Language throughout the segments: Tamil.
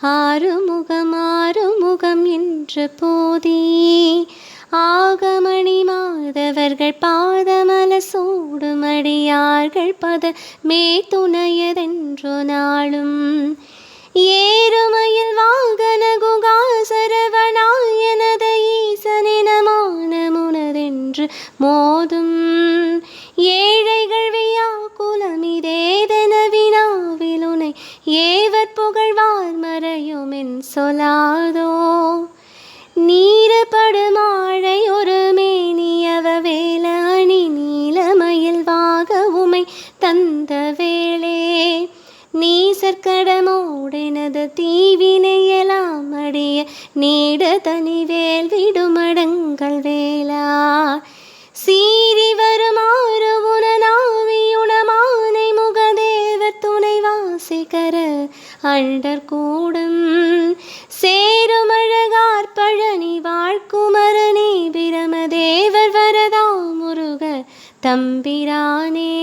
ஆறுமுகம் என்ற போதே ஆகமணி மாதவர்கள் பாதமல சூடுமடியார்கள் பத மே துணையதென்றோ நாளும் ஏறுமயில் வாகன குகாசரவனாயனத ஈசனினமான முனதென்று மோதும் ஏழைகள் வியாக்குலமிதேதென வினாவிலுனை ஏவர் புகழ்வார் மறையுமென் சொல்லாதோ நீரப்படுமாழை ஒரு மேனியவ வேல அணி நீலமயில் வாக உமை தந்த வேளே நீசற்கடமோடெனது தீவினையெல்லாம் அடிய நீட தனிவேல் விடுமடங்கள் வேளா சீறி வருமாறு உணனாவியுணமானை முகதேவர் துணை வாசிகர அண்டர் கூடம் சேருமழகார் பழனி வாழ்குமரனே பிரமதேவர் வரதா முருக தம்பிரானே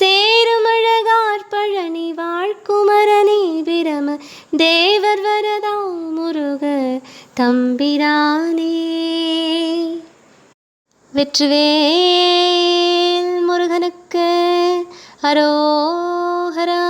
சேருமழகார் பழனி வாழ்குமரனே பிரம தேவர் வரதா முருக தம்பிரானே. வெற்றிவேல் முருகனுக்கு அரோஹரா.